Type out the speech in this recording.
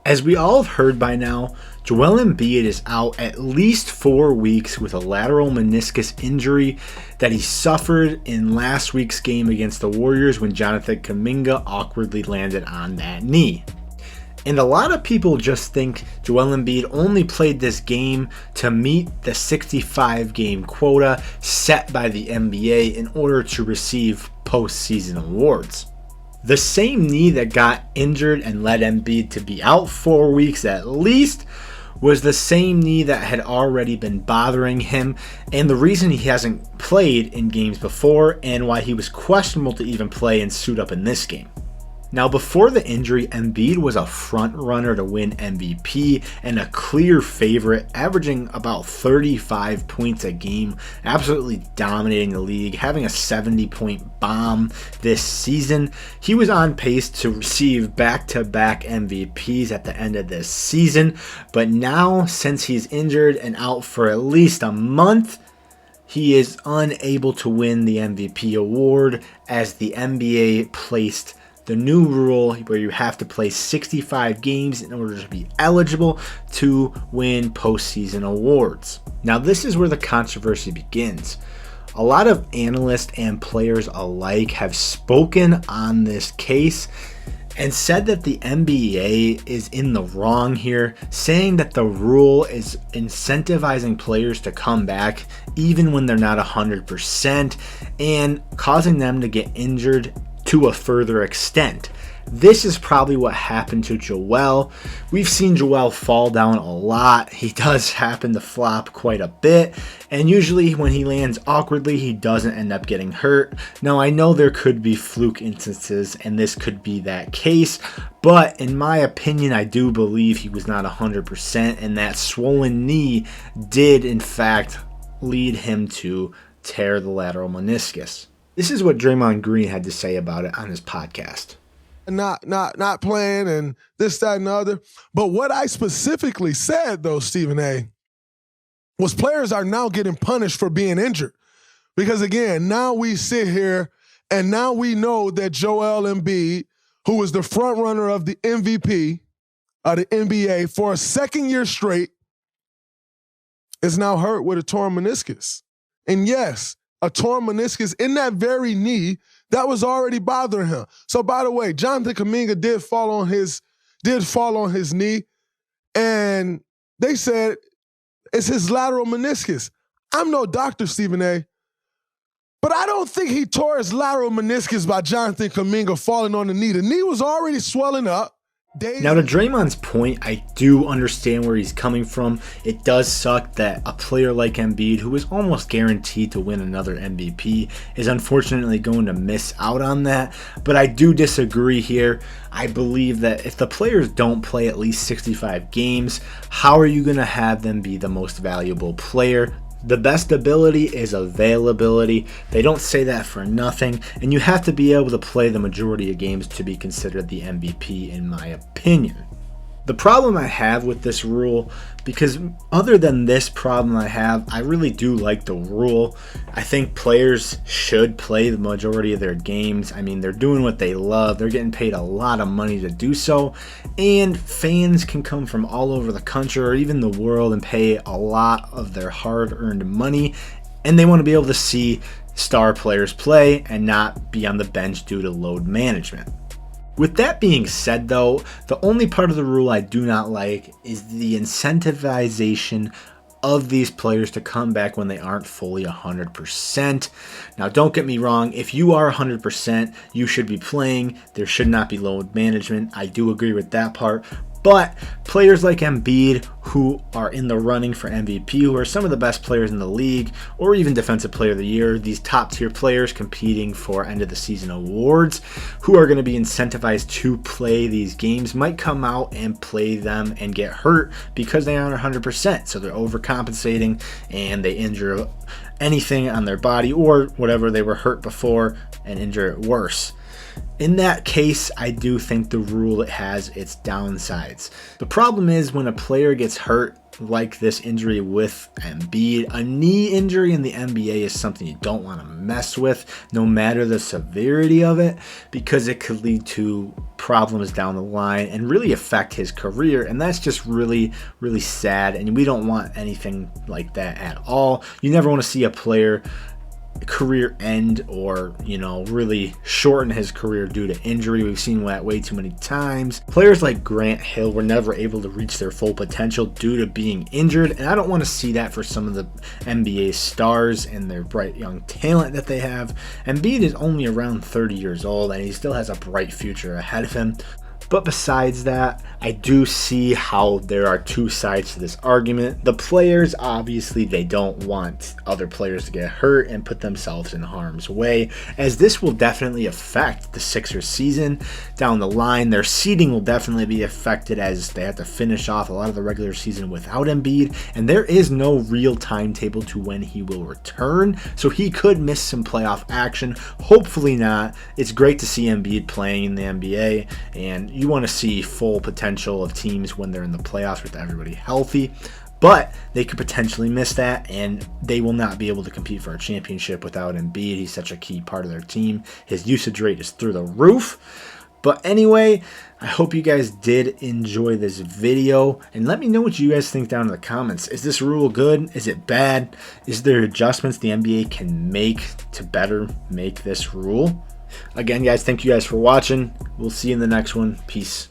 As we all have heard by now, Joel Embiid is out at least 4 weeks with a lateral meniscus injury that he suffered in last week's game against the Warriors when Jonathan Kuminga awkwardly landed on that knee. And a lot of people just think Joel Embiid only played this game to meet the 65-game quota set by the NBA in order to receive postseason awards. The same knee that got injured and led Embiid to be out 4 weeks at least was the same knee that had already been bothering him, and the reason he hasn't played in games before and why he was questionable to even play and suit up in this game. Now, before the injury, Embiid was a front runner to win MVP and a clear favorite, averaging about 35 points a game, absolutely dominating the league, having a 70-point bomb this season. He was on pace to receive back-to-back MVPs at the end of this season, but now, since he's injured and out for at least a month, he is unable to win the MVP award as the NBA placed the new rule where you have to play 65 games in order to be eligible to win postseason awards. Now, this is where the controversy begins. A lot of analysts and players alike have spoken on this case and said that the NBA is in the wrong here, saying that the rule is incentivizing players to come back even when they're not 100% and causing them to get injured to a further extent. This is probably what happened to Joel. We've seen Joel fall down a lot. He does happen to flop quite a bit, and usually when he lands awkwardly, he doesn't end up getting hurt. Now, I know there could be fluke instances, and this could be that case, but in my opinion, I do believe he was not 100%, and that swollen knee did, in fact, lead him to tear the lateral meniscus. This is what Draymond Green had to say about it on his podcast. Not playing and this, that, and the other. But what I specifically said, though, Stephen A., was players are now getting punished for being injured. Because, again, now we sit here and now we know that Joel Embiid, who was the front runner of the MVP of the NBA for a second year straight, is now hurt with a torn meniscus. And yes, a torn meniscus in that very knee that was already bothering him. So, by the way, Jonathan Kuminga did fall on his knee, and they said it's his lateral meniscus. I'm no doctor, Stephen A., but I don't think he tore his lateral meniscus by Jonathan Kuminga falling on the knee. The knee was already swelling up. Now, to Draymond's point, I do understand where he's coming from. It does suck that a player like Embiid, who is almost guaranteed to win another MVP, is unfortunately going to miss out on that. But I do disagree here. I believe that if the players don't play at least 65 games, how are you going to have them be the most valuable player? The best ability is availability. They don't say that for nothing, and you have to be able to play the majority of games to be considered the MVP, in my opinion. The problem I have with this rule, because other than this problem I really do like the rule. I think players should play the majority of their games. I mean, they're doing what they love. They're getting paid a lot of money to do so. And fans can come from all over the country or even the world and pay a lot of their hard-earned money. And they want to be able to see star players play and not be on the bench due to load management. With that being said, though, the only part of the rule I do not like is the incentivization of these players to come back when they aren't fully 100%. Now, don't get me wrong. If you are 100%, you should be playing. There should not be load management. I do agree with that part. But players like Embiid, who are in the running for MVP, who are some of the best players in the league, or even Defensive Player of the Year, these top-tier players competing for end-of-the-season awards, who are going to be incentivized to play these games, might come out and play them and get hurt because they aren't 100%. So they're overcompensating and they injure anything on their body or whatever they were hurt before and injure it worse. In that case, I do think the rule has its downsides. The problem is when a player gets hurt like this injury with Embiid, a knee injury in the NBA is something you don't want to mess with, no matter the severity of it, because it could lead to problems down the line and really affect his career. And that's just really, really sad. And we don't want anything like that at all. You never want to see a player career end or, really shorten his career due to injury. We've seen that way too many times. Players like Grant Hill were never able to reach their full potential due to being injured, and I don't want to see that for some of the NBA stars and their bright young talent that they have. Embiid is only around 30 years old, and he still has a bright future ahead of him. But besides that, I do see how there are two sides to this argument. The players, obviously, they don't want other players to get hurt and put themselves in harm's way, as this will definitely affect the Sixers season down the line. Their seeding will definitely be affected as they have to finish off a lot of the regular season without Embiid, and there is no real timetable to when he will return, so he could miss some playoff action. Hopefully not. It's great to see Embiid playing in the NBA, and you want to see full potential of teams when they're in the playoffs with everybody healthy, but they could potentially miss that, and they will not be able to compete for a championship without Embiid. He's such a key part of their team. His usage rate is through the roof. But anyway, I hope you guys did enjoy this video, and let me know what you guys think down in the comments. Is this rule good? Is it bad? Is there adjustments the NBA can make to better make this rule? Again, guys, thank you guys for watching. We'll see you in the next one. Peace.